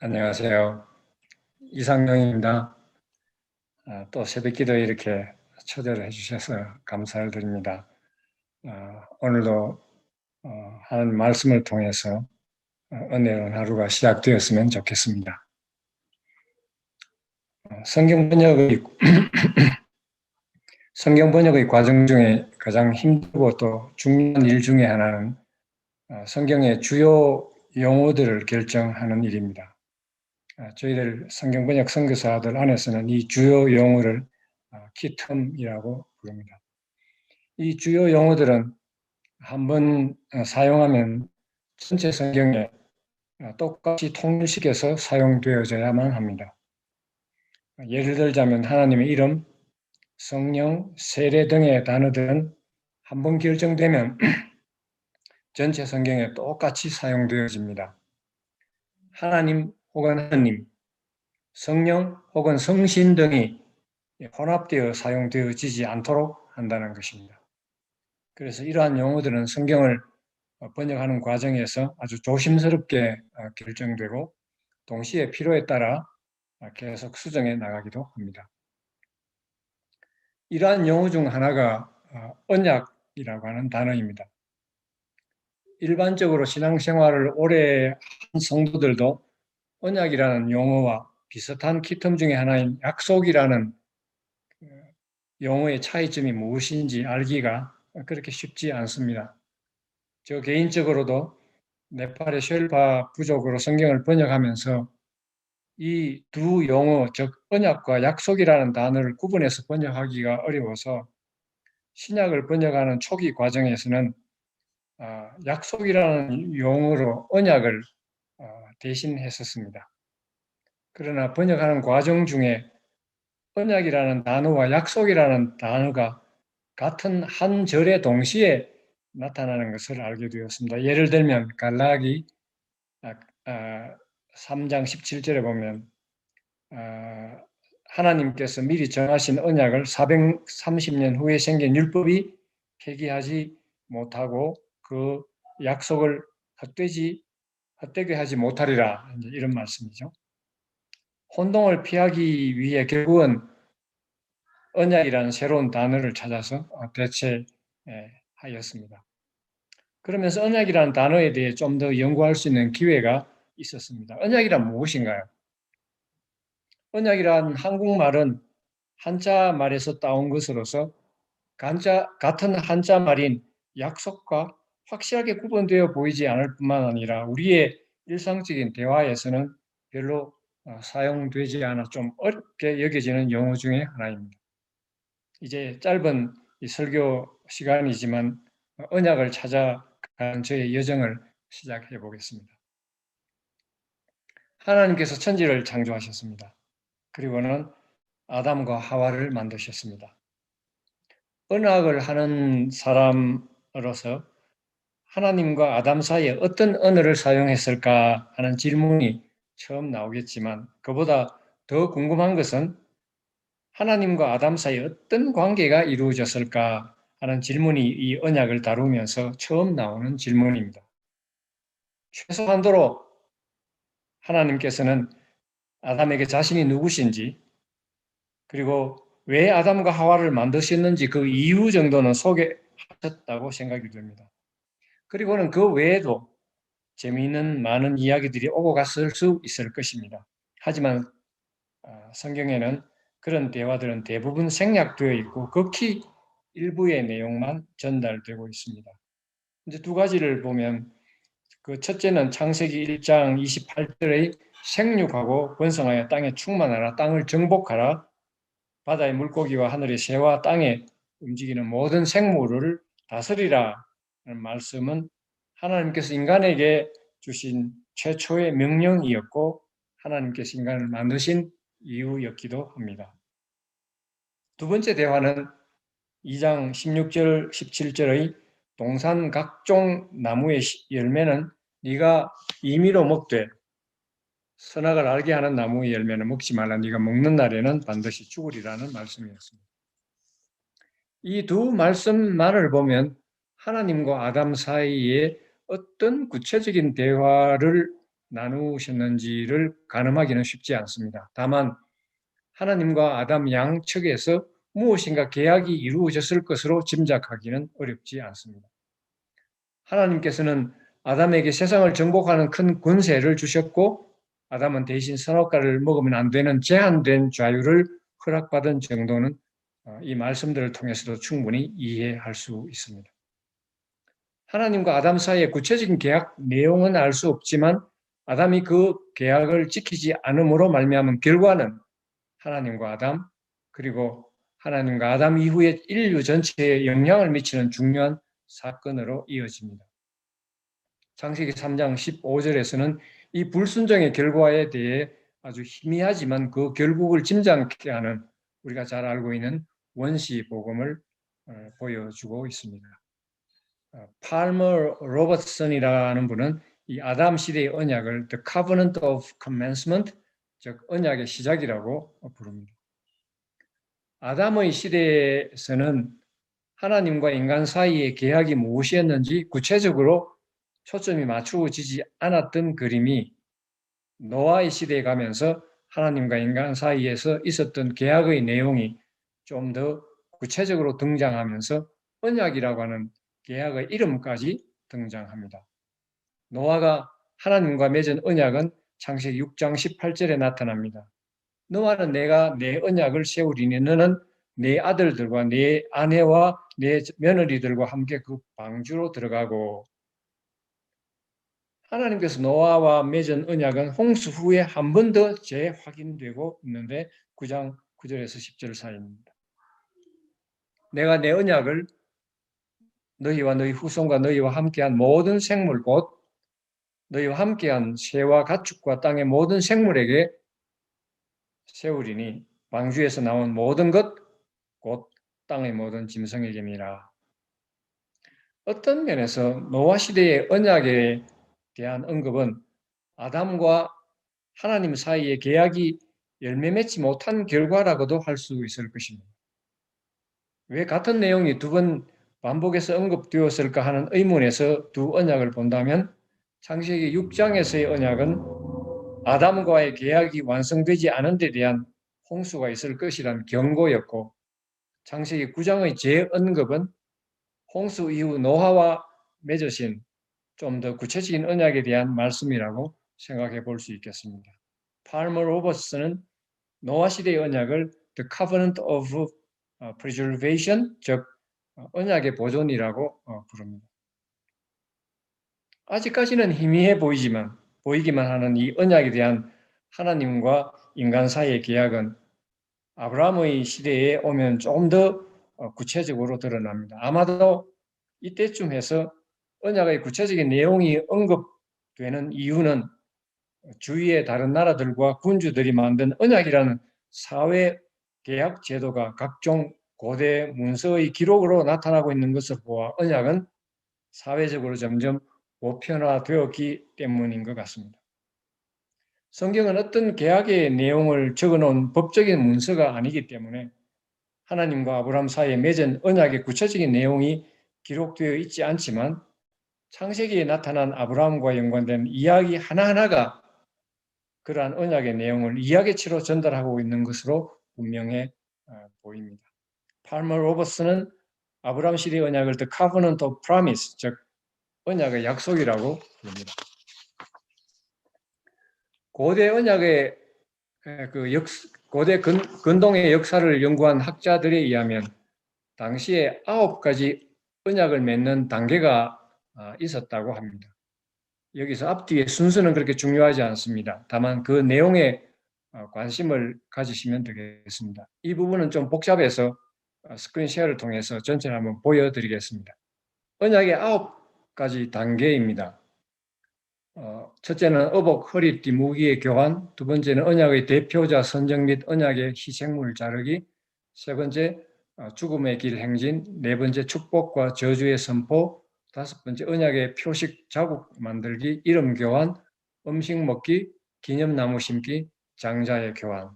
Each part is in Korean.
안녕하세요. 이상용입니다. 또 새벽기도에 이렇게 초대를 해주셔서 감사를 드립니다. 오늘도 하나님 말씀을 통해서 은혜로운 하루가 시작되었으면 좋겠습니다. 성경 번역의 성경 번역의 과정 중에 가장 힘들고 또 중요한 일 중에 하나는 성경의 주요 용어들을 결정하는 일입니다. 저희들 성경 번역 선교사들 안에서는 이 주요 용어를 키텀이라고 부릅니다. 이 주요 용어들은 한번 사용하면 전체 성경에 똑같이 통일시켜서 사용되어져야만 합니다. 예를 들자면 하나님의 이름, 성령, 세례 등의 단어들은 한번 결정되면 전체 성경에 똑같이 사용되어집니다. 하나님 혹은 하느님, 성령 혹은 성신 등이 혼합되어 사용되어지지 않도록 한다는 것입니다. 그래서 이러한 용어들은 성경을 번역하는 과정에서 아주 조심스럽게 결정되고 동시에 필요에 따라 계속 수정해 나가기도 합니다. 이러한 용어 중 하나가 언약이라고 하는 단어입니다. 일반적으로 신앙생활을 오래 한 성도들도 언약이라는 용어와 비슷한 키텀 중에 하나인 약속이라는 용어의 차이점이 무엇인지 알기가 그렇게 쉽지 않습니다. 저 개인적으로도 네팔의 쉘파 부족으로 성경을 번역하면서 이 두 용어, 즉 언약과 약속이라는 단어를 구분해서 번역하기가 어려워서 신약을 번역하는 초기 과정에서는 약속이라는 용어로 언약을 대신했었습니다. 그러나 번역하는 과정 중에 언약이라는 단어와 약속이라는 단어가 같은 한 절에 동시에 나타나는 것을 알게 되었습니다. 예를 들면 갈라기 3장 17절에 보면 하나님께서 미리 정하신 언약을 430년 후에 생긴 율법이 폐기하지 못하고 그 약속을 헛되게 하지 못하리라, 이런 말씀이죠. 혼동을 피하기 위해 결국은 언약이라는 새로운 단어를 찾아서 대체하였습니다. 그러면서 언약이라는 단어에 대해 좀 더 연구할 수 있는 기회가 있었습니다. 언약이란 무엇인가요? 언약이란 한국말은 한자 말에서 따온 것으로서 같은 한자 말인 약속과 확실하게 구분되어 보이지 않을 뿐만 아니라 우리의 일상적인 대화에서는 별로 사용되지 않아 좀 어렵게 여겨지는 용어 중에 하나입니다. 이제 짧은 이 설교 시간이지만 언약을 찾아가는 저의 여정을 시작해 보겠습니다. 하나님께서 천지를 창조하셨습니다. 그리고는 아담과 하와를 만드셨습니다. 언약을 하는 사람으로서 하나님과 아담 사이에 어떤 언어를 사용했을까 하는 질문이 처음 나오겠지만 그보다 더 궁금한 것은 하나님과 아담 사이에 어떤 관계가 이루어졌을까 하는 질문이 이 언약을 다루면서 처음 나오는 질문입니다. 최소한도로 하나님께서는 아담에게 자신이 누구신지 그리고 왜 아담과 하와를 만드셨는지 그 이유 정도는 소개하셨다고 생각이 됩니다. 그리고는 그 외에도 재미있는 많은 이야기들이 오고 갔을 수 있을 것입니다. 하지만 성경에는 그런 대화들은 대부분 생략되어 있고 극히 일부의 내용만 전달되고 있습니다. 이제 두 가지를 보면 그 첫째는 창세기 1장 28절의 생육하고 번성하여 땅에 충만하라, 땅을 정복하라, 바다의 물고기와 하늘의 새와 땅에 움직이는 모든 생물을 다스리라 는 말씀은 하나님께서 인간에게 주신 최초의 명령이었고 하나님께서 인간을 만드신 이유였기도 합니다. 두 번째 대화는 2장 16절, 17절의 동산 각종 나무의 열매는 네가 임의로 먹되 선악을 알게 하는 나무의 열매는 먹지 말라. 네가 먹는 날에는 반드시 죽으리라는 말씀이었습니다. 이 두 말씀만을 보면 하나님과 아담 사이에 어떤 구체적인 대화를 나누셨는지를 가늠하기는 쉽지 않습니다. 다만 하나님과 아담 양측에서 무엇인가 계약이 이루어졌을 것으로 짐작하기는 어렵지 않습니다. 하나님께서는 아담에게 세상을 정복하는 큰 권세를 주셨고 아담은 대신 선악과를 먹으면 안 되는 제한된 자유를 허락받은 정도는 이 말씀들을 통해서도 충분히 이해할 수 있습니다. 하나님과 아담 사이의 구체적인 계약 내용은 알 수 없지만 아담이 그 계약을 지키지 않음으로 말미암은 결과는 하나님과 아담 그리고 하나님과 아담 이후에 인류 전체에 영향을 미치는 중요한 사건으로 이어집니다. 창세기 3장 15절에서는 이 불순종의 결과에 대해 아주 희미하지만 그 결국을 짐작케 하는 우리가 잘 알고 있는 원시 복음을 보여주고 있습니다. 팔머 로버트슨이라는 분은 이 아담 시대의 언약을 The Covenant of Commencement, 즉 언약의 시작이라고 부릅니다. 아담의 시대에서는 하나님과 인간 사이의 계약이 무엇이었는지 구체적으로 초점이 맞추어지지 않았던 그림이 노아의 시대에 가면서 하나님과 인간 사이에서 있었던 계약의 내용이 좀 더 구체적으로 등장하면서 언약이라고 하는 계약의 이름까지 등장합니다. 노아가 하나님과 맺은 언약은 창세기 6장 18절에 나타납니다. 너와는 내가 내 언약을 세우리니 너는 내 아들들과 내 아내와 내 며느리들과 함께 그 방주로 들어가고 하나님께서 노아와 맺은 언약은 홍수 후에 한 번 더 재확인되고 있는데 9장 9절에서 10절 사이입니다. 내가 내 언약을 너희와 너희 후손과 너희와 함께한 모든 생물 곧 너희와 함께한 새와 가축과 땅의 모든 생물에게 세우리니 방주에서 나온 모든 것 곧 땅의 모든 짐승에게니라. 어떤 면에서 노아 시대의 언약에 대한 언급은 아담과 하나님 사이의 계약이 열매 맺지 못한 결과라고도 할 수 있을 것입니다. 왜 같은 내용이 두 번 반복해서 언급되었을까 하는 의문에서 두 언약을 본다면 창세기 6장에서의 언약은 아담과의 계약이 완성되지 않은 데 대한 홍수가 있을 것이란 경고였고 창세기 9장의 재언급은 홍수 이후 노아와 맺으신 좀 더 구체적인 언약에 대한 말씀이라고 생각해 볼 수 있겠습니다. 팔머 로버츠는 노아 시대의 언약을 The Covenant of Preservation, 즉 언약의 보존이라고 부릅니다. 아직까지는 희미해 보이기만 하는 이 언약에 대한 하나님과 인간 사이의 계약은 아브라함의 시대에 오면 조금 더 구체적으로 드러납니다. 아마도 이때쯤 해서 언약의 구체적인 내용이 언급되는 이유는 주위의 다른 나라들과 군주들이 만든 언약이라는 사회 계약 제도가 각종 고대 문서의 기록으로 나타나고 있는 것을 보아 언약은 사회적으로 점점 보편화되었기 때문인 것 같습니다. 성경은 어떤 계약의 내용을 적어놓은 법적인 문서가 아니기 때문에 하나님과 아브라함 사이에 맺은 언약의 구체적인 내용이 기록되어 있지 않지만 창세기에 나타난 아브라함과 연관된 이야기 하나하나가 그러한 언약의 내용을 이야기치로 전달하고 있는 것으로 분명해 보입니다. 팔머 로버스는 아브라함 시대의 언약을 The Covenant of Promise, 즉 언약의 약속이라고 부릅니다. 고대 언약의 고대 근동의 역사를 연구한 학자들에 의하면 당시에 9가지 언약을 맺는 단계가 있었다고 합니다. 여기서 앞뒤의 순서는 그렇게 중요하지 않습니다. 다만 그 내용에 관심을 가지시면 되겠습니다. 이 부분은 좀 복잡해서 스크린 쉐어를 통해서 전체를 한번 보여드리겠습니다. 언약의 9가지 단계입니다. 첫째는 어복, 허리띠, 무기의 교환, 두 번째는 언약의 대표자 선정 및 언약의 희생물 자르기, 세 번째 죽음의 길 행진, 네 번째 축복과 저주의 선포, 다섯 번째 언약의 표식 자국 만들기, 이름 교환, 음식 먹기, 기념나무 심기, 장자의 교환.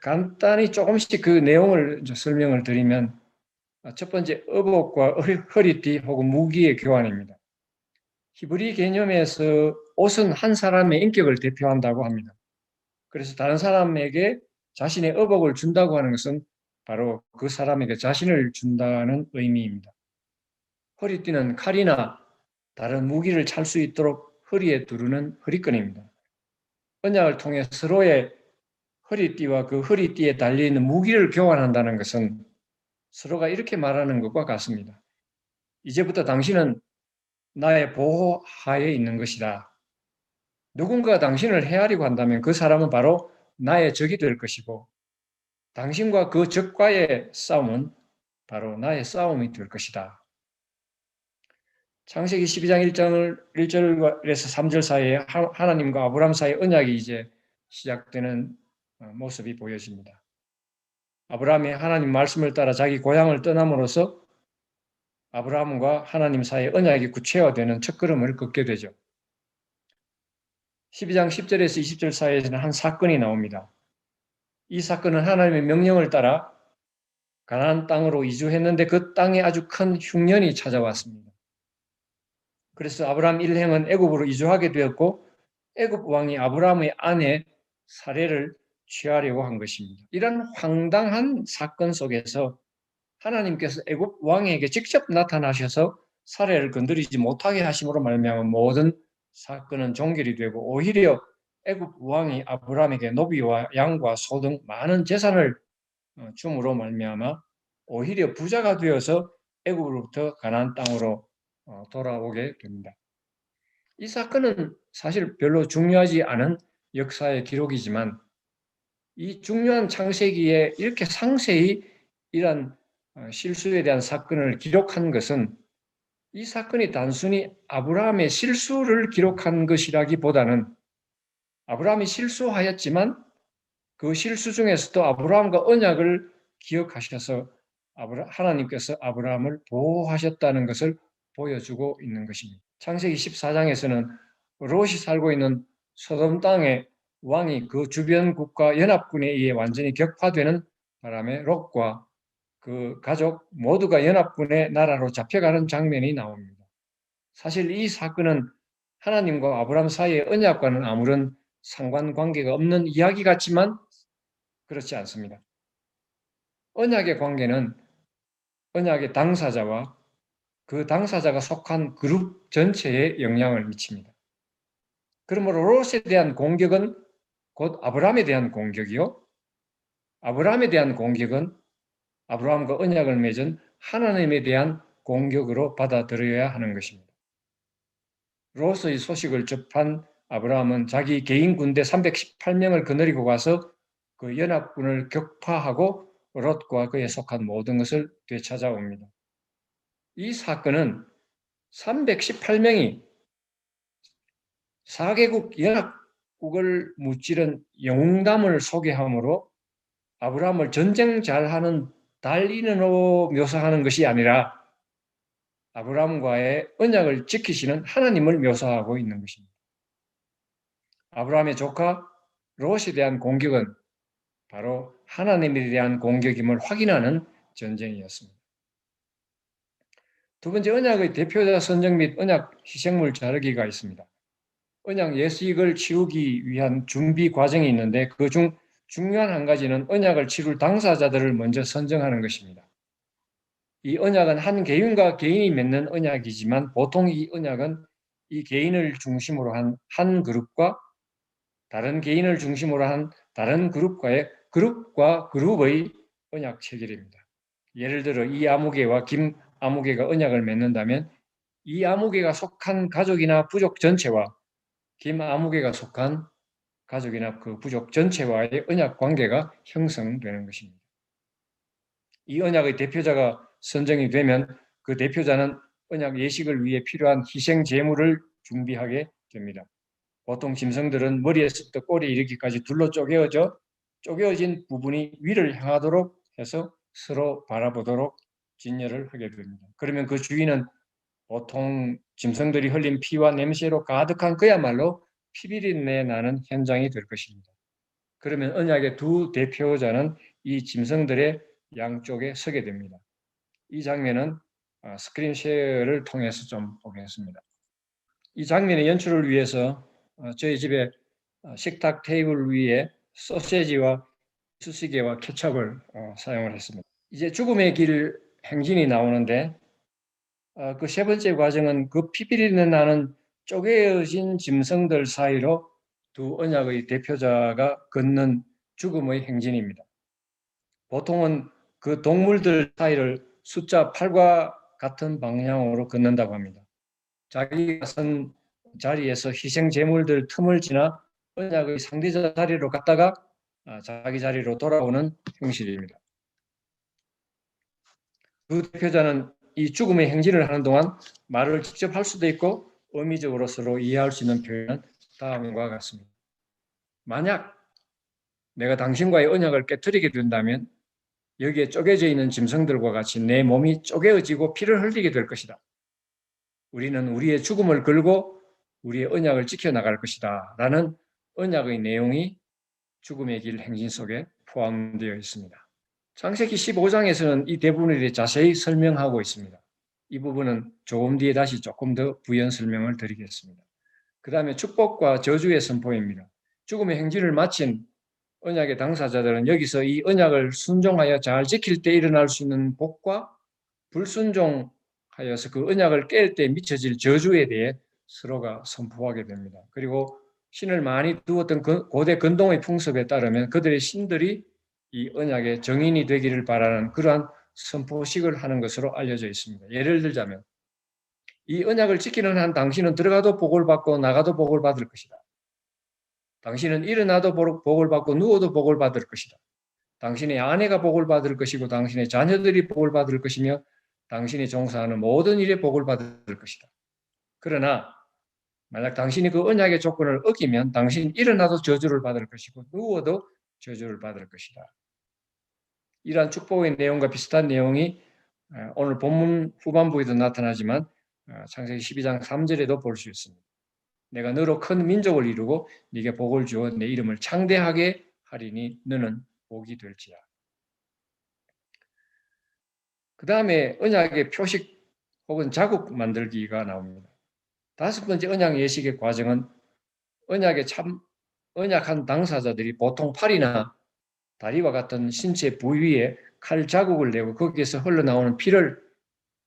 간단히 조금씩 그 내용을 설명을 드리면 첫 번째 어복과 허리띠 혹은 무기의 교환입니다. 히브리 개념에서 옷은 한 사람의 인격을 대표한다고 합니다. 그래서 다른 사람에게 자신의 의복을 준다고 하는 것은 바로 그 사람에게 자신을 준다는 의미입니다. 허리띠는 칼이나 다른 무기를 찰 수 있도록 허리에 두르는 허리끈입니다. 언약을 통해 서로의 허리띠와 그 허리띠에 달려있는 무기를 교환한다는 것은 서로가 이렇게 말하는 것과 같습니다. 이제부터 당신은 나의 보호하에 있는 것이다. 누군가 당신을 헤아리고 한다면 그 사람은 바로 나의 적이 될 것이고, 당신과 그 적과의 싸움은 바로 나의 싸움이 될 것이다. 창세기 12장 1절에서 3절 사이에 하나님과 아브라함 사이의 언약이 이제 시작되는 모습이 보여집니다. 아브라함이 하나님 말씀을 따라 자기 고향을 떠남으로써 아브라함과 하나님 사이의 언약이 구체화되는 첫걸음을 걷게 되죠. 12장 10절에서 20절 사이에서는 한 사건이 나옵니다. 이 사건은 하나님의 명령을 따라 가나안 땅으로 이주했는데 그 땅에 아주 큰 흉년이 찾아왔습니다. 그래서 아브라함 일행은 애굽으로 이주하게 되었고 애굽 왕이 아브라함의 아내 사례를 취하려고 한 것입니다. 이런 황당한 사건 속에서 하나님께서 애굽 왕에게 직접 나타나셔서 사례를 건드리지 못하게 하심으로 말미암아 모든 사건은 종결이 되고 오히려 애굽 왕이 아브라함에게 노비와 양과 소 등 많은 재산을 줌으로 말미암아 오히려 부자가 되어서 애굽으로부터 가나안 땅으로 돌아오게 됩니다. 이 사건은 사실 별로 중요하지 않은 역사의 기록이지만 이 중요한 창세기에 이렇게 상세히 이런 실수에 대한 사건을 기록한 것은 이 사건이 단순히 아브라함의 실수를 기록한 것이라기보다는 아브라함이 실수하였지만 그 실수 중에서도 아브라함과 언약을 기억하셔서 하나님께서 아브라함을 보호하셨다는 것을 보여주고 있는 것입니다. 창세기 14장에서는 롯이 살고 있는 소돔 땅의 왕이 그 주변 국가 연합군에 의해 완전히 격파되는 바람에 롯과 그 가족 모두가 연합군의 나라로 잡혀가는 장면이 나옵니다. 사실 이 사건은 하나님과 아브라함 사이의 언약과는 아무런 상관관계가 없는 이야기 같지만 그렇지 않습니다. 언약의 관계는 언약의 당사자와 그 당사자가 속한 그룹 전체에 영향을 미칩니다. 그러므로 롯에 대한 공격은 곧 아브라함에 대한 공격이요. 아브라함에 대한 공격은 아브라함과 언약을 맺은 하나님에 대한 공격으로 받아들여야 하는 것입니다. 롯의 소식을 접한 아브라함은 자기 개인 군대 318명을 거느리고 가서 그 연합군을 격파하고 롯과 그에 속한 모든 것을 되찾아옵니다. 이 사건은 318명이 4개국 연합국을 무찌른 영웅담을 소개함으로 아브라함을 전쟁 잘하는 달인으로 묘사하는 것이 아니라 아브라함과의 언약을 지키시는 하나님을 묘사하고 있는 것입니다. 아브라함의 조카 롯에 대한 공격은 바로 하나님에 대한 공격임을 확인하는 전쟁이었습니다. 두 번째, 언약의 대표자 선정 및 언약 희생물 자르기가 있습니다. 언약 예식을 치르기 위한 준비 과정이 있는데 그 중 중요한 한 가지는 언약을 치룰 당사자들을 먼저 선정하는 것입니다. 이 언약은 한 개인과 개인이 맺는 언약이지만 보통 이 언약은 이 개인을 중심으로 한 그룹과 다른 개인을 중심으로 한 다른 그룹과의 그룹과 그룹의 언약 체결입니다. 예를 들어 이 아무개와 김 아무개가 언약을 맺는다면 이 아무개가 속한 가족이나 부족 전체와 김 아무개가 속한 가족이나 그 부족 전체와의 언약 관계가 형성되는 것입니다. 이 언약의 대표자가 선정이 되면 그 대표자는 언약 예식을 위해 필요한 희생 제물을 준비하게 됩니다. 보통 짐승들은 머리에서부터 꼬리에 이르기까지 둘로 쪼개어진 부분이 위를 향하도록 해서 서로 바라보도록 진열을 하게 됩니다. 그러면 그 주인은 보통 짐승들이 흘린 피와 냄새로 가득한 그야말로 피비린내 나는 현장이 될 것입니다. 그러면 언약의 두 대표자는 이 짐승들의 양쪽에 서게 됩니다. 이 장면은 스크린 쉐어를 통해서 좀 보겠습니다. 이 장면의 연출을 위해서 저희 집에 식탁 테이블 위에 소세지와 수시개와 케첩을 사용을 했습니다. 이제 죽음의 길 행진이 나오는데 그 세 번째 과정은 그 피피리는 나는 쪼개어진 짐승들 사이로 두 언약의 대표자가 걷는 죽음의 행진입니다. 보통은 그 동물들 사이를 숫자 8과 같은 방향으로 걷는다고 합니다. 자기가 선 자리에서 희생 제물들 틈을 지나 언약의 상대자 자리로 갔다가 자기 자리로 돌아오는 형식입니다. 그 대표자는 이 죽음의 행진을 하는 동안 말을 직접 할 수도 있고 의미적으로 서로 이해할 수 있는 표현은 다음과 같습니다. 만약 내가 당신과의 언약을 깨뜨리게 된다면 여기에 쪼개져 있는 짐승들과 같이 내 몸이 쪼개어지고 피를 흘리게 될 것이다. 우리는 우리의 죽음을 걸고 우리의 언약을 지켜나갈 것이다. 라는 언약의 내용이 죽음의 길 행진 속에 포함되어 있습니다. 창세기 15장에서는 이 대부분에 대해 자세히 설명하고 있습니다. 이 부분은 조금 뒤에 다시 조금 더 부연 설명을 드리겠습니다. 그 다음에 축복과 저주의 선포입니다. 죽음의 행진을 마친 언약의 당사자들은 여기서 이 언약을 순종하여 잘 지킬 때 일어날 수 있는 복과 불순종하여서 그 언약을 깰 때 미쳐질 저주에 대해 서로가 선포하게 됩니다. 그리고 신을 많이 두었던 고대 근동의 풍습에 따르면 그들의 신들이 이 언약의 정인이 되기를 바라는 그러한 선포식을 하는 것으로 알려져 있습니다. 예를 들자면 이 언약을 지키는 한 당신은 들어가도 복을 받고 나가도 복을 받을 것이다. 당신은 일어나도 복을 받고 누워도 복을 받을 것이다. 당신의 아내가 복을 받을 것이고 당신의 자녀들이 복을 받을 것이며 당신이 종사하는 모든 일에 복을 받을 것이다. 그러나 만약 당신이 그 언약의 조건을 어기면 당신이 일어나도 저주를 받을 것이고 누워도 저주를 받을 것이다. 이러한 축복의 내용과 비슷한 내용이 오늘 본문 후반부에도 나타나지만 창세기 12장 3절에도 볼 수 있습니다. 내가 너로 큰 민족을 이루고 네게 복을 주어 내 이름을 창대하게 하리니 너는 복이 될지야. 그 다음에 언약의 표식 혹은 자국 만들기가 나옵니다. 다섯 번째 언약 예식의 과정은 언약한 당사자들이 보통 팔이나 다리와 같은 신체 부위에 칼 자국을 내고 거기에서 흘러나오는 피를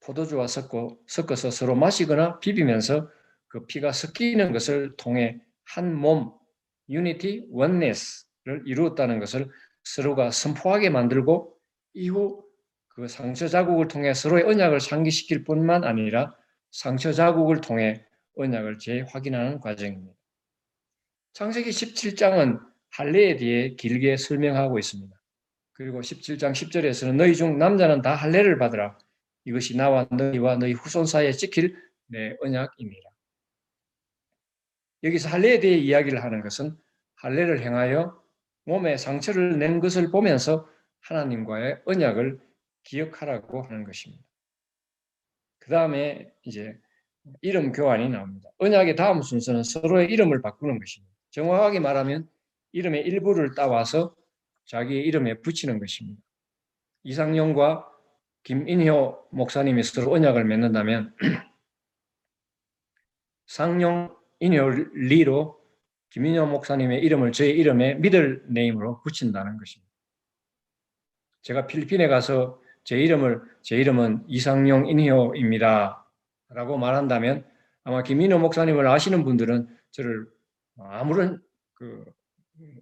포도주와 섞어서 서로 마시거나 비비면서 그 피가 섞이는 것을 통해 한 몸, unity, oneness를 이루었다는 것을 서로가 선포하게 만들고 이후 그 상처 자국을 통해 서로의 언약을 상기시킬 뿐만 아니라 상처 자국을 통해 언약을 재확인하는 과정입니다. 창세기 17장은 할례에 대해 길게 설명하고 있습니다. 그리고 17장 10절에서는 너희 중 남자는 다 할례를 받으라. 이것이 나와 너희와 너희 후손 사이에 지킬 내 언약입니다. 여기서 할례에 대해 이야기를 하는 것은 할례를 행하여 몸에 상처를 낸 것을 보면서 하나님과의 언약을 기억하라고 하는 것입니다. 그 다음에 이제 이름 교환이 나옵니다. 언약의 다음 순서는 서로의 이름을 바꾸는 것입니다. 정확하게 말하면 이름의 일부를 따와서 자기의 이름에 붙이는 것입니다. 이상용과 김인효 목사님이 서로 언약을 맺는다면 상용, 인효, 리로 김인효 목사님의 이름을 저의 이름에 미들 네임으로 붙인다는 것입니다. 제가 필리핀에 가서 제 이름은 이상용 인효입니다. 라고 말한다면 아마 김인효 목사님을 아시는 분들은 저를 아무런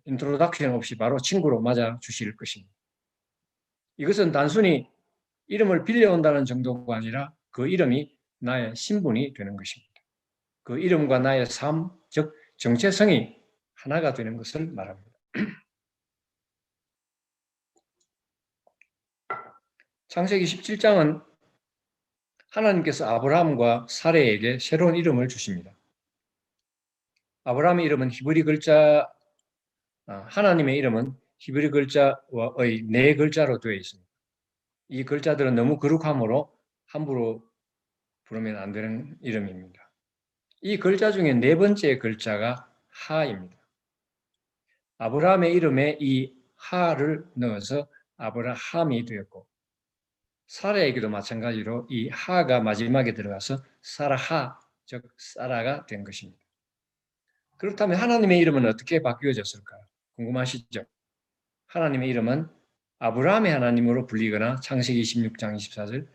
인트로덕션 없이 바로 친구로 맞아 주실 것입니다. 이것은 단순히 이름을 빌려온다는 정도가 아니라 그 이름이 나의 신분이 되는 것입니다. 그 이름과 나의 삶, 즉 정체성이 하나가 되는 것을 말합니다. 창세기 17장은 하나님께서 아브라함과 사레에게 새로운 이름을 주십니다. 아브라함의 이름은 히브리 글자, 하나님의 이름은 히브리 글자의 네 글자로 되어 있습니다. 이 글자들은 너무 거룩하므로 함부로 부르면 안 되는 이름입니다. 이 글자 중에 네 번째 글자가 하입니다. 아브라함의 이름에 이 하를 넣어서 아브라함이 되었고 사라에게도 마찬가지로 이 하가 마지막에 들어가서 사라하, 즉 사라가 된 것입니다. 그렇다면 하나님의 이름은 어떻게 바뀌어졌을까요? 궁금하시죠? 하나님의 이름은 아브라함의 하나님으로 불리거나 창세기 16장 24절,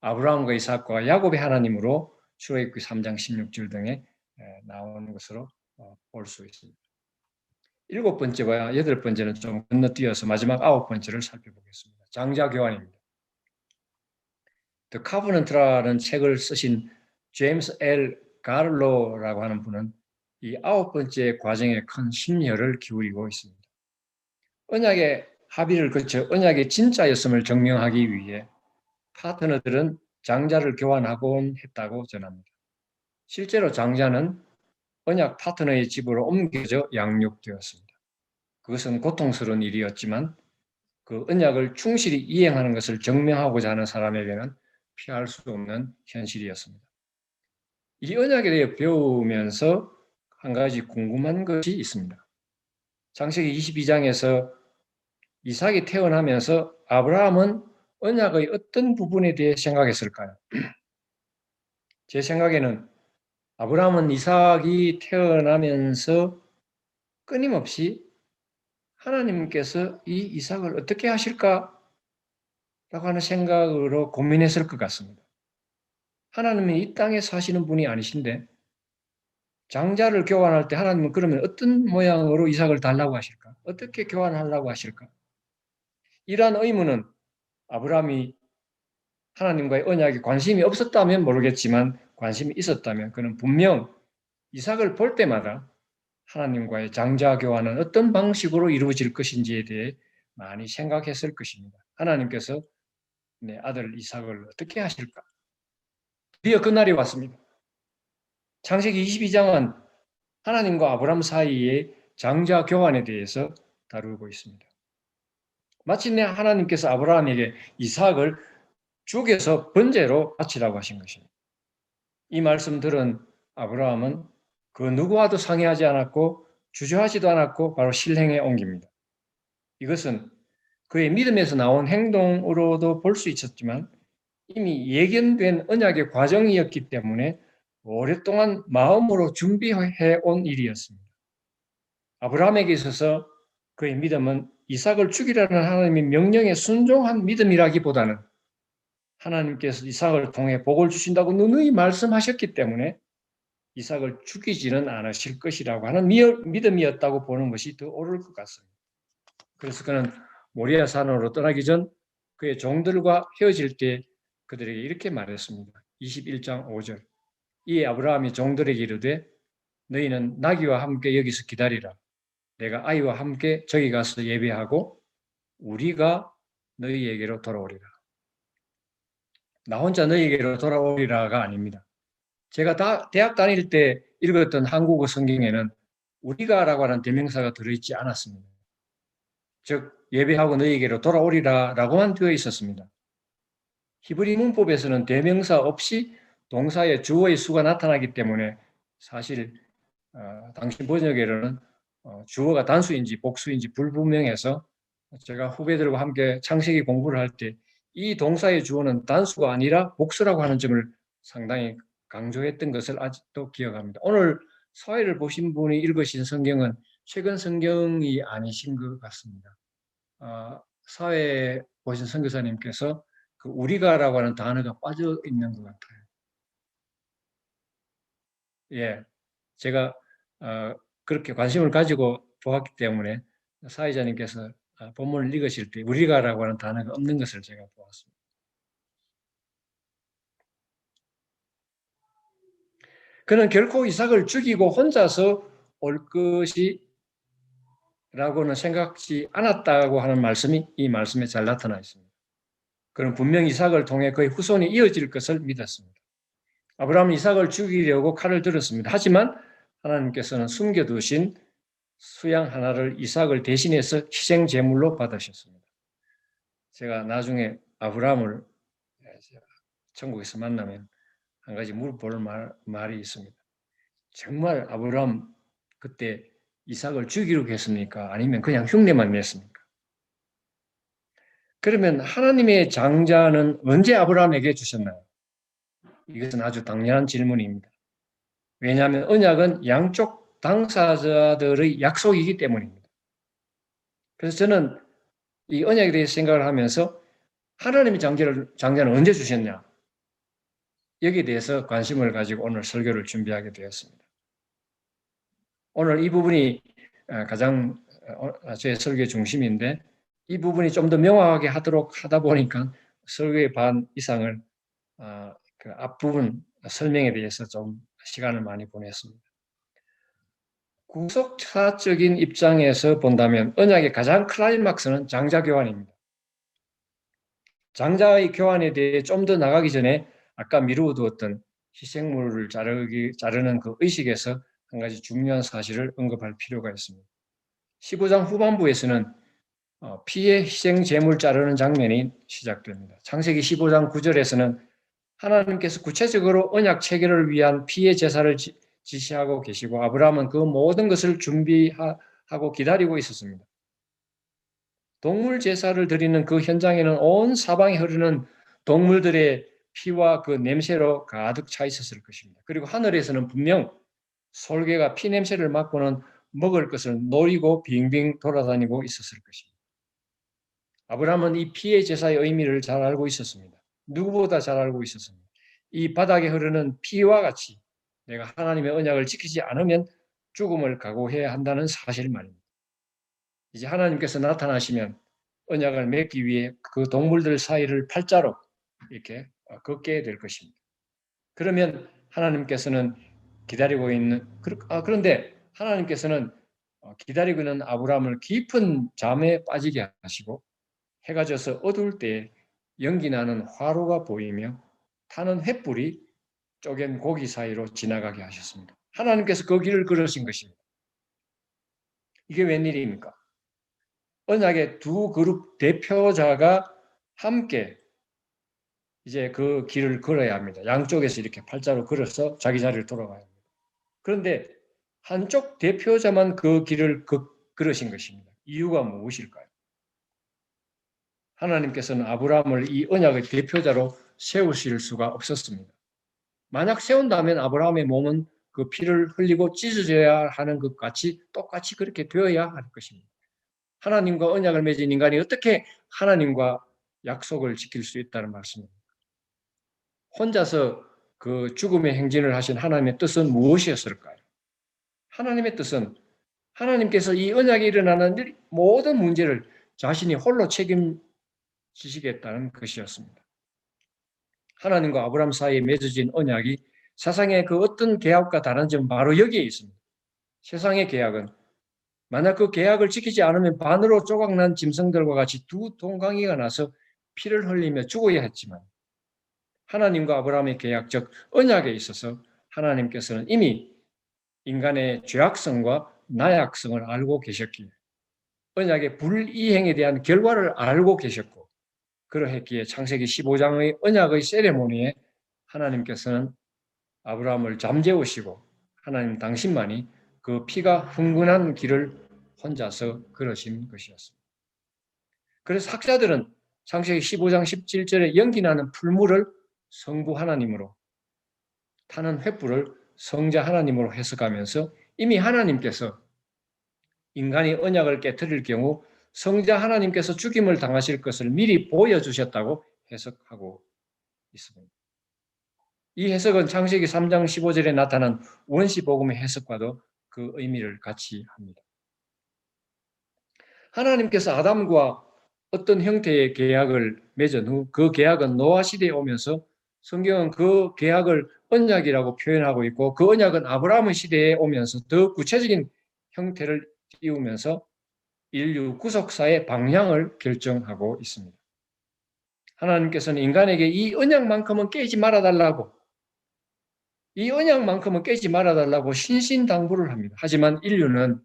아브라함과 이삭과 야곱의 하나님으로 출애굽기 3장 16절 등에 나오는 것으로 볼 수 있습니다. 일곱 번째와 여덟 번째는 좀 건너뛰어서 마지막 아홉 번째를 살펴보겠습니다. 장자 교환입니다. The Covenant라는 책을 쓰신 제임스 L. 가를로라고 하는 분은 이 아홉 번째 과정에 큰 심려를 기울이고 있습니다. 언약의 합의를 거쳐 언약의 진짜였음을 증명하기 위해 파트너들은 장자를 교환하곤 했다고 전합니다. 실제로 장자는 언약 파트너의 집으로 옮겨져 양육되었습니다. 그것은 고통스러운 일이었지만 그 언약을 충실히 이행하는 것을 증명하고자 하는 사람에게는 피할 수 없는 현실이었습니다. 이 언약에 대해 배우면서 한 가지 궁금한 것이 있습니다. 창세기 22장에서 이삭이 태어나면서 아브라함은 언약의 어떤 부분에 대해 생각했을까요? 제 생각에는 아브라함은 이삭이 태어나면서 끊임없이 하나님께서 이 이삭을 어떻게 하실까? 라고 하는 생각으로 고민했을 것 같습니다. 하나님이 이 땅에 사시는 분이 아니신데 장자를 교환할 때 하나님은 그러면 어떤 모양으로 이삭을 달라고 하실까? 어떻게 교환하려고 하실까? 이러한 의문은 아브라함이 하나님과의 언약에 관심이 없었다면 모르겠지만 관심이 있었다면 그는 분명 이삭을 볼 때마다 하나님과의 장자 교환은 어떤 방식으로 이루어질 것인지에 대해 많이 생각했을 것입니다. 하나님께서 내 아들 이삭을 어떻게 하실까? 드디어 그날이 왔습니다. 창세기 22장은 하나님과 아브라함 사이의 장자 교환에 대해서 다루고 있습니다. 마침내 하나님께서 아브라함에게 이삭을 죽여서 번제로 바치라고 하신 것입니다. 이 말씀 들은 아브라함은 그 누구와도 상의하지 않았고 주저하지도 않았고 바로 실행에 옮깁니다. 이것은 그의 믿음에서 나온 행동으로도 볼 수 있었지만 이미 예견된 언약의 과정이었기 때문에 오랫동안 마음으로 준비해 온 일이었습니다. 아브라함에게 있어서 그의 믿음은 이삭을 죽이라는 하나님의 명령에 순종한 믿음이라기보다는 하나님께서 이삭을 통해 복을 주신다고 누누이 말씀하셨기 때문에 이삭을 죽이지는 않으실 것이라고 하는 믿음이었다고 보는 것이 더 옳을 것 같습니다. 그래서 그는 모리아 산으로 떠나기 전 그의 종들과 헤어질 때 그들에게 이렇게 말했습니다. 21장 5절. 이에 아브라함이 종들에게 이르되 너희는 나귀와 함께 여기서 기다리라. 내가 아이와 함께 저기 가서 예배하고 우리가 너희에게로 돌아오리라. 나 혼자 너희에게로 돌아오리라가 아닙니다. 제가 대학 다닐 때 읽었던 한국어 성경에는 우리가라고 하는 대명사가 들어있지 않았습니다. 즉 예배하고 너희에게로 돌아오리라라고만 되어 있었습니다. 히브리 문법에서는 대명사 없이 동사의 주어의 수가 나타나기 때문에 사실 당시 번역에는 주어가 단수인지 복수인지 불분명해서 제가 후배들과 함께 창세기 공부를 할 때 이 동사의 주어는 단수가 아니라 복수라고 하는 점을 상당히 강조했던 것을 아직도 기억합니다. 오늘 사회를 보신 분이 읽으신 성경은 최근 성경이 아니신 것 같습니다. 사회 보신 선교사님께서 그 우리가라고 하는 단어가 빠져 있는 것 같아요. 예, 제가 그렇게 관심을 가지고 보았기 때문에 사회자님께서 본문을 읽으실 때 우리가라고 하는 단어가 없는 것을 제가 보았습니다. 그는 결코 이삭을 죽이고 혼자서 올 것이라고는 생각지 않았다고 하는 말씀이 이 말씀에 잘 나타나 있습니다. 그는 분명 이삭을 통해 그의 후손이 이어질 것을 믿었습니다. 아브라함은 이삭을 죽이려고 칼을 들었습니다. 하지만 하나님께서는 숨겨두신 수양 하나를 이삭을 대신해서 희생 제물로 받으셨습니다. 제가 나중에 아브라함을 천국에서 만나면 한 가지 물어볼 말이 있습니다. 정말 아브라함 그때 이삭을 죽이려고 했습니까? 아니면 그냥 흉내만 냈습니까? 그러면 하나님의 장자는 언제 아브라함에게 주셨나요? 이것은 아주 당연한 질문입니다. 왜냐하면 언약은 양쪽 당사자들의 약속이기 때문입니다. 그래서 저는 이 언약에 대해서 생각을 하면서 하나님이 장자는 언제 주셨냐? 여기에 대해서 관심을 가지고 오늘 설교를 준비하게 되었습니다. 오늘 이 부분이 가장 제 설교의 중심인데 이 부분이 좀 더 명확하게 하도록 하다 보니까 설교의 반 이상을 그 앞부분 설명에 대해서 좀 시간을 많이 보냈습니다. 구속사적인 입장에서 본다면 언약의 가장 클라이막스는 장자 교환입니다. 장자의 교환에 대해 좀 더 나가기 전에 아까 미루어두었던 희생물을 자르는 그 의식에서 한 가지 중요한 사실을 언급할 필요가 있습니다. 15장 후반부에서는 피의 희생 제물 자르는 장면이 시작됩니다. 창세기 15장 9절에서는 하나님께서 구체적으로 언약 체결을 위한 피의 제사를 지시하고 계시고 아브라함은 그 모든 것을 준비하고 기다리고 있었습니다. 동물 제사를 드리는 그 현장에는 온 사방에 흐르는 동물들의 피와 그 냄새로 가득 차 있었을 것입니다. 그리고 하늘에서는 분명 솔개가 피 냄새를 맡고는 먹을 것을 노리고 빙빙 돌아다니고 있었을 것입니다. 아브라함은 이 피의 제사의 의미를 잘 알고 있었습니다. 누구보다 잘 알고 있었습니다. 이 바닥에 흐르는 피와 같이 내가 하나님의 언약을 지키지 않으면 죽음을 각오해야 한다는 사실 말입니다. 이제 하나님께서 나타나시면 언약을 맺기 위해 그 동물들 사이를 팔자로 이렇게 걷게 될 것입니다. 그러면 하나님께서는 기다리고 있는 그런데 하나님께서는 기다리고 있는 아브라함을 깊은 잠에 빠지게 하시고 해가 져서 어두울 때 연기 나는 화로가 보이며 타는 횃불이 쪼갠 고기 사이로 지나가게 하셨습니다. 하나님께서 그 길을 걸으신 것입니다. 이게 웬일입니까? 언약의 두 그룹 대표자가 함께 이제 그 길을 걸어야 합니다. 양쪽에서 이렇게 팔자로 걸어서 자기 자리를 돌아가야 합니다. 그런데 한쪽 대표자만 그 길을 걸으신 것입니다. 이유가 무엇일까요? 하나님께서는 아브라함을 이 언약의 대표자로 세우실 수가 없었습니다. 만약 세운다면 아브라함의 몸은 그 피를 흘리고 찢어져야 하는 것 같이 똑같이 그렇게 되어야 할 것입니다. 하나님과 언약을 맺은 인간이 어떻게 하나님과 약속을 지킬 수 있다는 말씀입니다. 혼자서 그 죽음의 행진을 하신 하나님의 뜻은 무엇이었을까요? 하나님의 뜻은 하나님께서 이 언약에 일어나는 모든 문제를 자신이 홀로 책임지시겠다는 것이었습니다. 하나님과 아브라함 사이에 맺어진 언약이 세상의 그 어떤 계약과 다른 점은 바로 여기에 있습니다. 세상의 계약은 만약 그 계약을 지키지 않으면 반으로 조각난 짐승들과 같이 두 동강이가 나서 피를 흘리며 죽어야 했지만 하나님과 아브라함의 계약, 즉 언약에 있어서 하나님께서는 이미 인간의 죄악성과 나약성을 알고 계셨기에 언약의 불이행에 대한 결과를 알고 계셨고 그러했기에 창세기 15장의 언약의 세레모니에 하나님께서는 아브라함을 잠재우시고 하나님 당신만이 그 피가 흥분한 길을 혼자서 걸으신 것이었습니다. 그래서 학자들은 창세기 15장 17절에 연기나는 풀물을 성부 하나님으로 타는 횃불을 성자 하나님으로 해석하면서 이미 하나님께서 인간이 언약을 깨뜨릴 경우 성자 하나님께서 죽임을 당하실 것을 미리 보여주셨다고 해석하고 있습니다. 이 해석은 창세기 3장 15절에 나타난 원시복음의 해석과도 그 의미를 같이 합니다. 하나님께서 아담과 어떤 형태의 계약을 맺은 후 그 계약은 노아 시대에 오면서 성경은 그 계약을 언약이라고 표현하고 있고 그 언약은 아브라함의 시대에 오면서 더 구체적인 형태를 띄우면서 인류 구속사의 방향을 결정하고 있습니다. 하나님께서는 인간에게 이 언약만큼은 깨지 말아달라고 이 언약만큼은 깨지 말아달라고 신신당부를 합니다. 하지만 인류는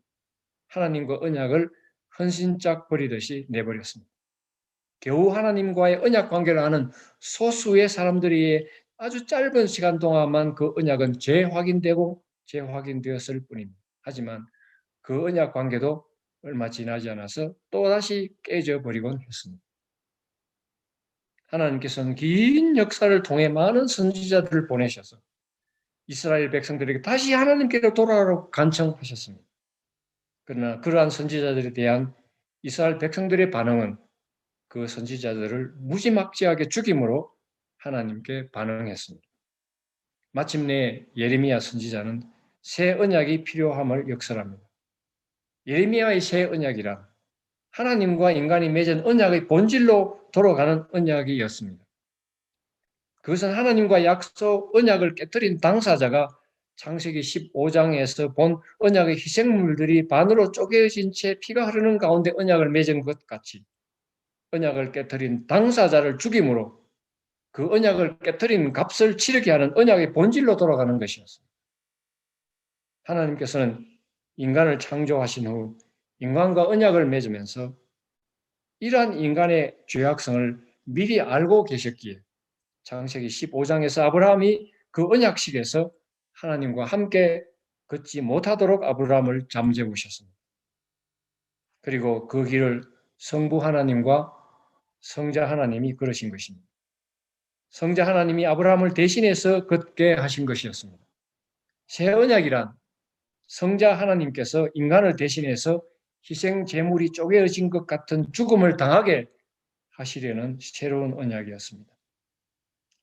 하나님과 언약을 헌신짝 버리듯이 내버렸습니다. 겨우 하나님과의 언약 관계를 아는 소수의 사람들이 아주 짧은 시간 동안만 그 언약은 재확인되고 재확인되었을 뿐입니다. 하지만 그 언약 관계도 얼마 지나지 않아서 또다시 깨져 버리곤 했습니다. 하나님께서는 긴 역사를 통해 많은 선지자들을 보내셔서 이스라엘 백성들에게 다시 하나님께로 돌아가라고 간청하셨습니다. 그러나 그러한 선지자들에 대한 이스라엘 백성들의 반응은 그 선지자들을 무지막지하게 죽임으로 하나님께 반응했습니다. 마침내 예레미야 선지자는 새 언약이 필요함을 역설합니다. 예레미야의 새 언약이란 하나님과 인간이 맺은 언약의 본질로 돌아가는 언약이었습니다. 그것은 하나님과 약속 언약을 깨뜨린 당사자가 창세기 15장에서 본 언약의 희생물들이 반으로 쪼개진 채 피가 흐르는 가운데 언약을 맺은 것 같이 언약을 깨뜨린 당사자를 죽임으로 그 언약을 깨뜨린 값을 치르게 하는 언약의 본질로 돌아가는 것이었습니다. 하나님께서는 인간을 창조하신 후 인간과 언약을 맺으면서 이러한 인간의 죄악성을 미리 알고 계셨기에 창세기 15장에서 아브라함이 그 언약식에서 하나님과 함께 걷지 못하도록 아브라함을 잠재우셨습니다. 그리고 그 길을 성부 하나님과 성자 하나님이 걸으신 것입니다. 성자 하나님이 아브라함을 대신해서 걷게 하신 것이었습니다. 새 언약이란 성자 하나님께서 인간을 대신해서 희생 제물이 쪼개어진 것 같은 죽음을 당하게 하시려는 새로운 언약이었습니다.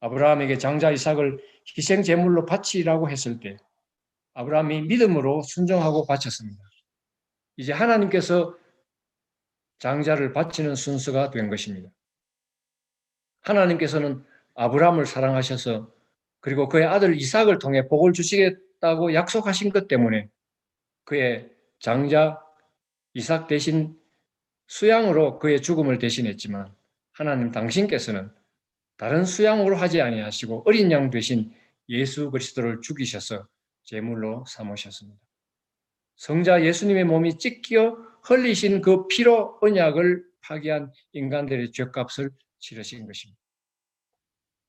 아브라함에게 장자 이삭을 희생 제물로 바치라고 했을 때 아브라함이 믿음으로 순종하고 바쳤습니다. 이제 하나님께서 장자를 바치는 순서가 된 것입니다. 하나님께서는 아브라함을 사랑하셔서 그리고 그의 아들 이삭을 통해 복을 주시겠다고 약속하신 것 때문에 그의 장자 이삭 대신 수양으로 그의 죽음을 대신했지만 하나님 당신께서는 다른 수양으로 하지 아니하시고 어린 양 대신 예수 그리스도를 죽이셔서 제물로 삼으셨습니다. 성자 예수님의 몸이 찢겨 흘리신 그 피로 언약을 파기한 인간들의 죄값을 치르신 것입니다.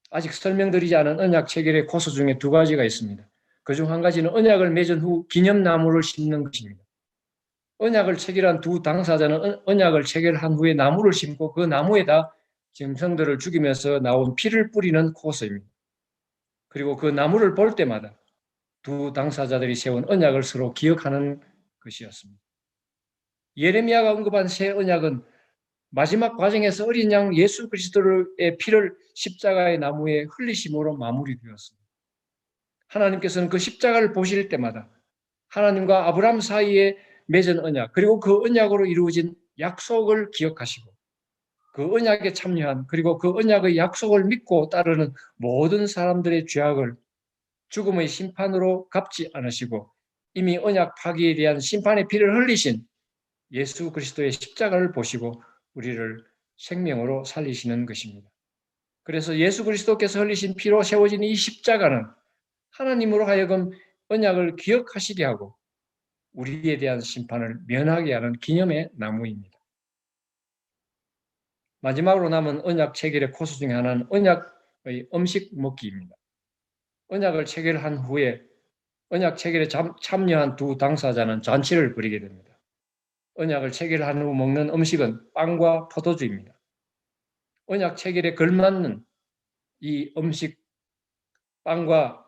아직 설명드리지 않은 언약 체결의 코스 중에 두 가지가 있습니다. 그중 한 가지는 언약을 맺은 후 기념나무를 심는 것입니다. 언약을 체결한 두 당사자는 언약을 체결한 후에 나무를 심고 그 나무에다 짐승들을 죽이면서 나온 피를 뿌리는 코스입니다. 그리고 그 나무를 볼 때마다 두 당사자들이 세운 언약을 서로 기억하는 것이었습니다. 예레미야가 언급한 새 언약은 마지막 과정에서 어린 양 예수 그리스도의 피를 십자가의 나무에 흘리심으로 마무리되었습니다. 하나님께서는 그 십자가를 보실 때마다 하나님과 아브라함 사이에 맺은 언약 그리고 그 언약으로 이루어진 약속을 기억하시고 그 언약에 참여한 그리고 그 언약의 약속을 믿고 따르는 모든 사람들의 죄악을 죽음의 심판으로 갚지 않으시고 이미 언약 파기에 대한 심판의 피를 흘리신 예수 그리스도의 십자가를 보시고 우리를 생명으로 살리시는 것입니다. 그래서 예수 그리스도께서 흘리신 피로 세워진 이 십자가는 하나님으로 하여금 언약을 기억하시게 하고 우리에 대한 심판을 면하게 하는 기념의 나무입니다. 마지막으로 남은 언약 체결의 코스 중에 하나는 언약의 음식 먹기입니다. 언약을 체결한 후에 언약 체결에 참여한 두 당사자는 잔치를 벌이게 됩니다. 언약을 체결한 후 먹는 음식은 빵과 포도주입니다. 언약 체결에 걸맞는 이 음식 빵과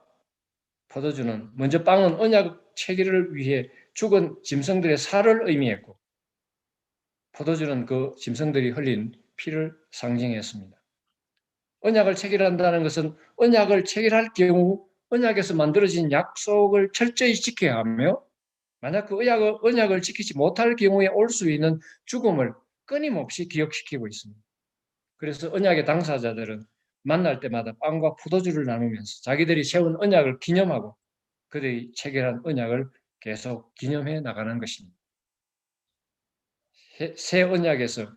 포도주는 먼저 빵은 언약 체결을 위해 죽은 짐승들의 살을 의미했고 포도주는 그 짐승들이 흘린 피를 상징했습니다. 언약을 체결한다는 것은 언약을 체결할 경우 언약에서 만들어진 약속을 철저히 지켜야 하며 만약 그 언약을 지키지 못할 경우에 올 수 있는 죽음을 끊임없이 기억시키고 있습니다. 그래서 언약의 당사자들은 만날 때마다 빵과 포도주를 나누면서 자기들이 세운 언약을 기념하고 그들이 체결한 언약을 계속 기념해 나가는 것입니다. 새 언약에서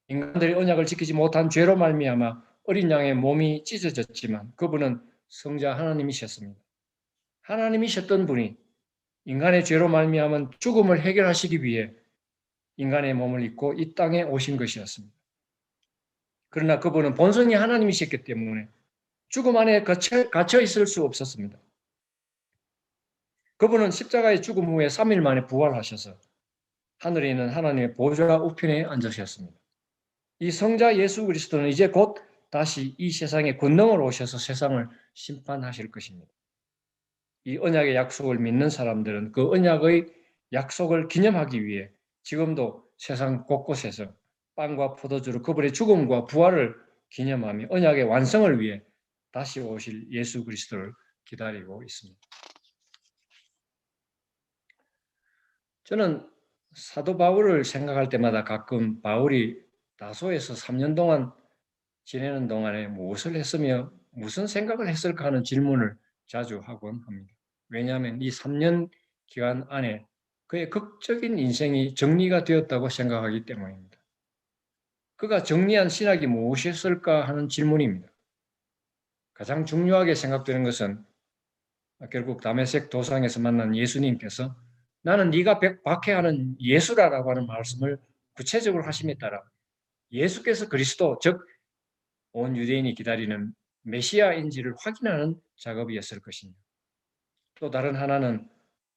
인간들이 언약을 지키지 못한 죄로 말미암아 어린 양의 몸이 찢어졌지만 그분은 성자 하나님이셨습니다. 하나님이셨던 분이 인간의 죄로 말미암은 죽음을 해결하시기 위해 인간의 몸을 입고 이 땅에 오신 것이었습니다. 그러나 그분은 본성이 하나님이셨기 때문에 죽음 안에 갇혀 있을 수 없었습니다. 그분은 십자가의 죽음 후에 3일 만에 부활하셔서 하늘에 있는 하나님의 보좌 우편에 앉으셨습니다. 이 성자 예수 그리스도는 이제 곧 다시 이 세상에 권능을 오셔서 세상을 심판하실 것입니다. 이 언약의 약속을 믿는 사람들은 그 언약의 약속을 기념하기 위해 지금도 세상 곳곳에서 빵과 포도주로 그분의 죽음과 부활을 기념하며 언약의 완성을 위해 다시 오실 예수 그리스도를 기다리고 있습니다. 저는 사도 바울을 생각할 때마다 가끔 바울이 다소에서 3년 동안 지내는 동안에 무엇을 했으며 무슨 생각을 했을까 하는 질문을 자주 하곤 합니다. 왜냐하면 이 3년 기간 안에 그의 극적인 인생이 정리가 되었다고 생각하기 때문입니다. 그가 정리한 신학이 무엇이었을까 하는 질문입니다. 가장 중요하게 생각되는 것은 결국 다메섹 도상에서 만난 예수님께서 나는 네가 박해하는 예수라라고 하는 말씀을 구체적으로 하심에 따라 예수께서 그리스도, 즉 온 유대인이 기다리는 메시아인지를 확인하는 작업이었을 것입니다. 또 다른 하나는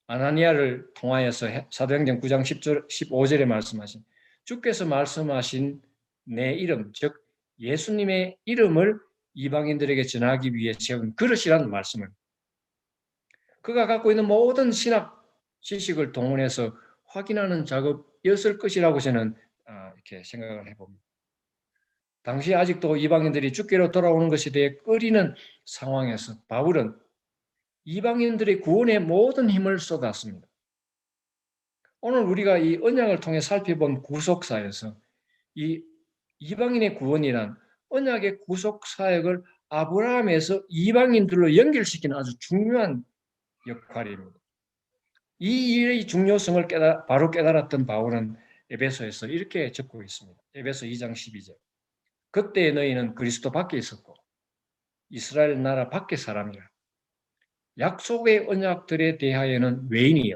아나니아를 통하여서 사도행전 9장 10절, 15절에 말씀하신 주께서 말씀하신 내 이름, 즉 예수님의 이름을 이방인들에게 전하기 위해 세운 그릇이라는 말씀을 그가 갖고 있는 모든 신학 지식을 동원해서 확인하는 작업이었을 것이라고 저는 이렇게 생각을 해봅니다. 당시 아직도 이방인들이 주께로 돌아오는 것에 대해 꺼리는 상황에서 바울은 이방인들의 구원에 모든 힘을 쏟았습니다. 오늘 우리가 이 언약을 통해 살펴본 구속사에서 이 이방인의 구원이란 언약의 구속 사역을 아브라함에서 이방인들로 연결시키는 아주 중요한 역할입니다. 이 일의 중요성을 바로 깨달았던 바울은 에베소에서 이렇게 적고 있습니다. 에베소 2장 12절. 그때 너희는 그리스도 밖에 있었고 이스라엘 나라 밖의 사람이라. 약속의 언약들에 대하여는 외인이요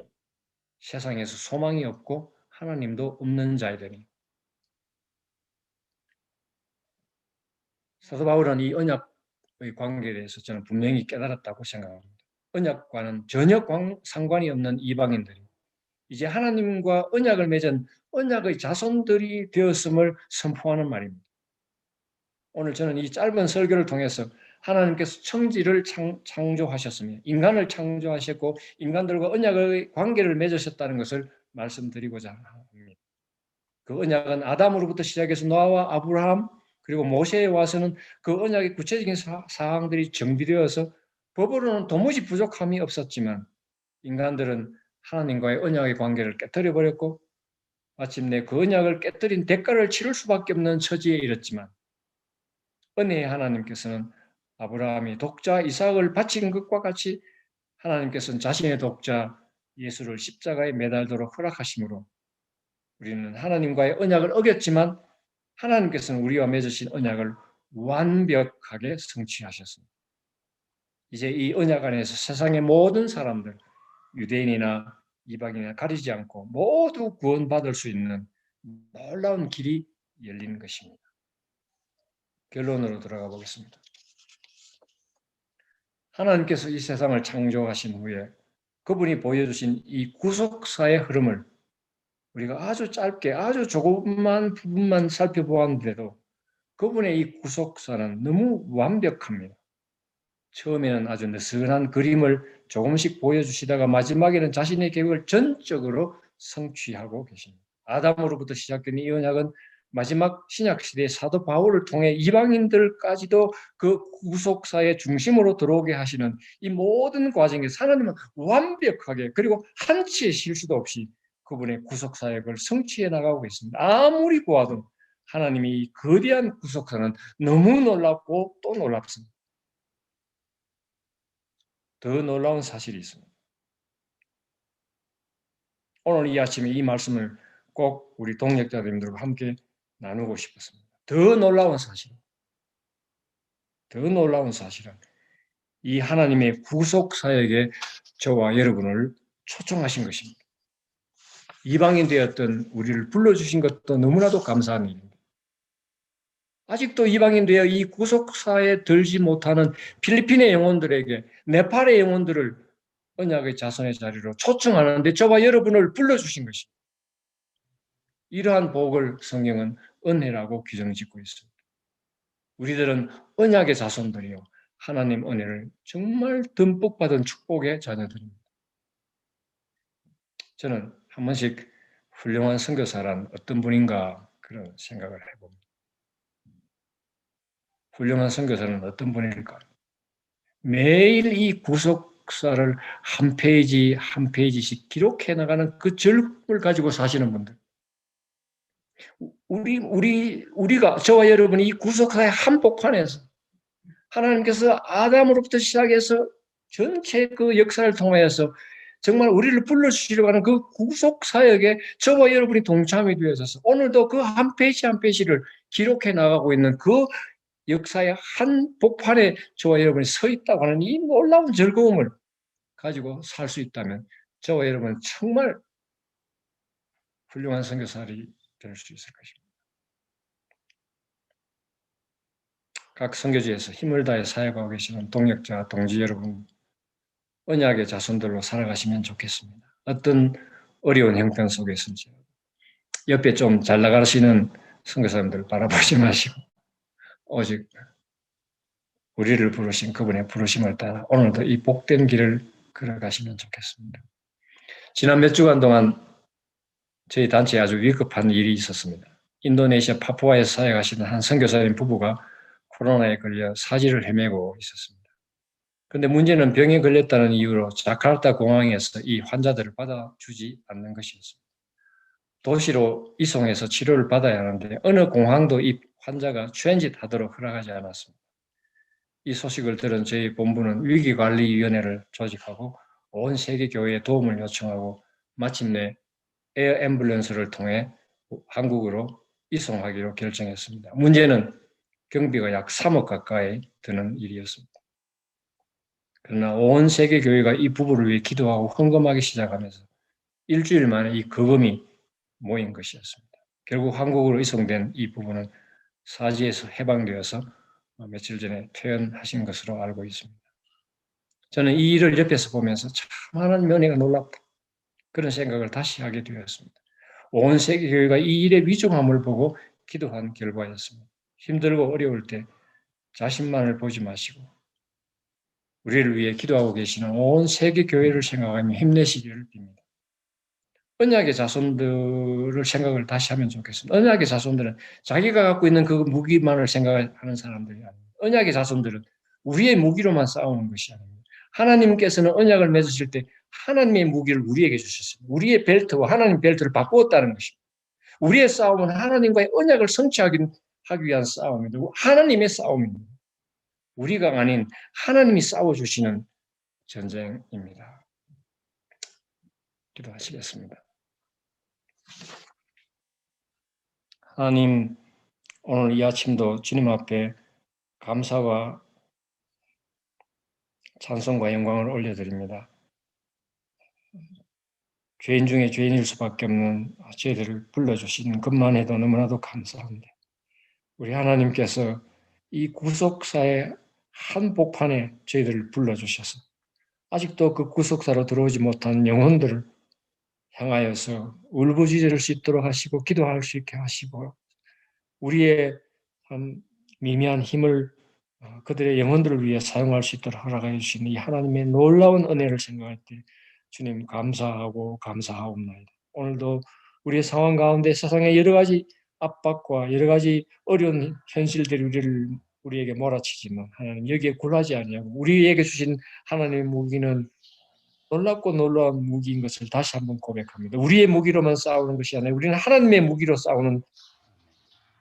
세상에서 소망이 없고 하나님도 없는 자이더니. 사도 바울은 이 언약의 관계에 대해서 저는 분명히 깨달았다고 생각합니다. 언약과는 전혀 상관이 없는 이방인들이 이제 하나님과 언약을 맺은 언약의 자손들이 되었음을 선포하는 말입니다. 오늘 저는 이 짧은 설교를 통해서 하나님께서 천지를 창조하셨으며 인간을 창조하셨고 인간들과 언약의 관계를 맺으셨다는 것을 말씀드리고자 합니다. 그 언약은 아담으로부터 시작해서 노아와 아브라함 그리고 모세에 와서는 그 언약의 구체적인 사항들이 정비되어서 법으로는 도무지 부족함이 없었지만 인간들은 하나님과의 언약의 관계를 깨뜨려 버렸고 마침내 그 언약을 깨뜨린 대가를 치를 수밖에 없는 처지에 이르렀지만 은혜의 하나님께서는 아브라함이 독자 이삭을 바친 것과 같이 하나님께서는 자신의 독자 예수를 십자가에 매달도록 허락하심으로 우리는 하나님과의 언약을 어겼지만 하나님께서는 우리와 맺으신 언약을 완벽하게 성취하셨습니다. 이제 이 언약 안에서 세상의 모든 사람들, 유대인이나 이방인이나 가리지 않고 모두 구원받을 수 있는 놀라운 길이 열리는 것입니다. 결론으로 들어가 보겠습니다. 하나님께서 이 세상을 창조하신 후에 그분이 보여주신 이 구속사의 흐름을 우리가 아주 짧게 아주 조그만 부분만 살펴보았는데도 그분의 이 구속사는 너무 완벽합니다. 처음에는 아주 느슨한 그림을 조금씩 보여주시다가 마지막에는 자신의 계획을 전적으로 성취하고 계십니다. 아담으로부터 시작된 이 언약은 마지막 신약 시대의 사도 바울을 통해 이방인들까지도 그 구속사의 중심으로 들어오게 하시는 이 모든 과정에 하나님은 완벽하게 그리고 한치의 실수도 없이 그분의 구속사역을 성취해 나가고 있습니다. 아무리 보아도 하나님이 이 거대한 구속사는 너무 놀랍고 또 놀랍습니다. 더 놀라운 사실이 있습니다. 오늘 이 아침에 이 말씀을 꼭 우리 동역자님들과 함께 나누고 싶었습니다. 더 놀라운 사실은 이 하나님의 구속 사역에 저와 여러분을 초청하신 것입니다. 이방인 되었던 우리를 불러주신 것도 너무나도 감사한 일입니다. 아직도 이방인 되어 이 구속사에 들지 못하는 필리핀의 영혼들에게 네팔의 영혼들을 언약의 자손의 자리로 초청하는데 저와 여러분을 불러주신 것입니다. 이러한 복을 성경은 은혜라고 규정짓고 있습니다. 우리들은 언약의 자손들이요 하나님 은혜를 정말 듬뿍 받은 축복의 자녀들입니다. 저는 한 번씩 훌륭한 선교사란 어떤 분인가 그런 생각을 해봅니다. 훌륭한 선교사는 어떤 분일까? 매일 이 구속사를 한 페이지 한 페이지씩 기록해 나가는 그 즐거움을 가지고 사시는 분들. 우리가 저와 여러분이 이 구속사의 한복판에서 하나님께서 아담으로부터 시작해서 전체 그 역사를 통하여서 정말 우리를 불러주시려고 하는 그 구속 사역에 저와 여러분이 동참이 되어져서 오늘도 그 한 페이지 한 페이지를 기록해 나가고 있는 그 역사의 한 복판에 저와 여러분이 서 있다고 하는 이 놀라운 즐거움을 가지고 살 수 있다면 저와 여러분은 정말 훌륭한 선교사들이 될 수 있을 것입니다. 각 선교지에서 힘을 다해 사역하고 계시는 동역자, 동지 여러분, 언약의 자손들로 살아가시면 좋겠습니다. 어떤 어려운 형편 속에서인지 옆에 좀 잘 나가시는 선교사님들 바라보지 마시고 오직 우리를 부르신 그분의 부르심을 따라 오늘도 이 복된 길을 걸어가시면 좋겠습니다. 지난 몇 주간 동안 저희 단체에 아주 위급한 일이 있었습니다. 인도네시아 파푸아에서 사역하시는 한 선교사님 부부가 코로나에 걸려 사지를 헤매고 있었습니다. 그런데 문제는 병에 걸렸다는 이유로 자카르타 공항에서 이 환자들을 받아주지 않는 것이었습니다. 도시로 이송해서 치료를 받아야 하는데 어느 공항도 이 환자가 트랜짓하도록 허락하지 않았습니다. 이 소식을 들은 저희 본부는 위기관리위원회를 조직하고 온 세계 교회에 도움을 요청하고 마침내 에어 앰뷸런스를 통해 한국으로 이송하기로 결정했습니다. 문제는 경비가 약 3억 가까이 드는 일이었습니다. 그러나 온 세계 교회가 이 부부를 위해 기도하고 헌금하기 시작하면서 일주일 만에 이 거금이 모인 것이었습니다. 결국 한국으로 이송된 이 부부는 사지에서 해방되어서 며칠 전에 퇴원하신 것으로 알고 있습니다. 저는 이 일을 옆에서 보면서 참 하나님 은혜가 놀랍다. 그런 생각을 다시 하게 되었습니다. 온 세계 교회가 이 일의 위중함을 보고 기도한 결과였습니다. 힘들고 어려울 때 자신만을 보지 마시고 우리를 위해 기도하고 계시는 온 세계 교회를 생각하며 힘내시기를 빕니다. 언약의 자손들을 생각을 다시 하면 좋겠습니다. 언약의 자손들은 자기가 갖고 있는 그 무기만을 생각하는 사람들이 아닙니다. 언약의 자손들은 우리의 무기로만 싸우는 것이 아닙니다. 하나님께서는 언약을 맺으실 때 하나님의 무기를 우리에게 주셨습니다. 우리의 벨트와 하나님 벨트를 바꾸었다는 것입니다. 우리의 싸움은 하나님과의 언약을 성취하기 위한 싸움입니다. 하나님의 싸움입니다. 우리가 아닌 하나님이 싸워주시는 전쟁입니다. 기도하시겠습니다. 하나님, 오늘 이 아침도 주님 앞에 감사와 찬송과 영광을 올려드립니다. 죄인 중에 죄인일 수밖에 없는 저희들을 불러주시는 것만 해도 너무나도 감사합니다. 우리 하나님께서 이 구속사의 한복판에 저희들을 불러주셔서 아직도 그 구속사로 들어오지 못한 영혼들을 향하여서 울부짖을 수 있도록 하시고 기도할 수 있게 하시고 우리의 참 미미한 힘을 그들의 영혼들을 위해 사용할 수 있도록 허락해 주신 이 하나님의 놀라운 은혜를 생각할 때 주님 감사하고 감사하옵나이다. 오늘도 우리의 상황 가운데 세상의 여러 가지 압박과 여러 가지 어려운 현실들이 우리에게 몰아치지만 하나님 여기에 굴하지 아니하고 우리에게 주신 하나님의 무기는 놀랍고 놀라운 무기인 것을 다시 한번 고백합니다. 우리의 무기로만 싸우는 것이 아니라 우리는 하나님의 무기로 싸우는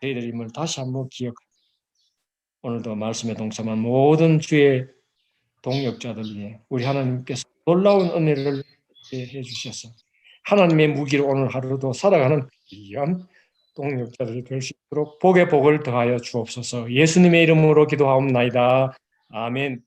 저희들임을 다시 한번 기억합니다. 오늘도 말씀에 동참한 모든 주의 동역자들 위해 우리 하나님께서 놀라운 은혜를 해주셔서 하나님의 무기로 오늘 하루도 살아가는 귀한 동역자들이 될 수 있도록 복의 복을 더하여 주옵소서. 예수님의 이름으로 기도하옵나이다. 아멘.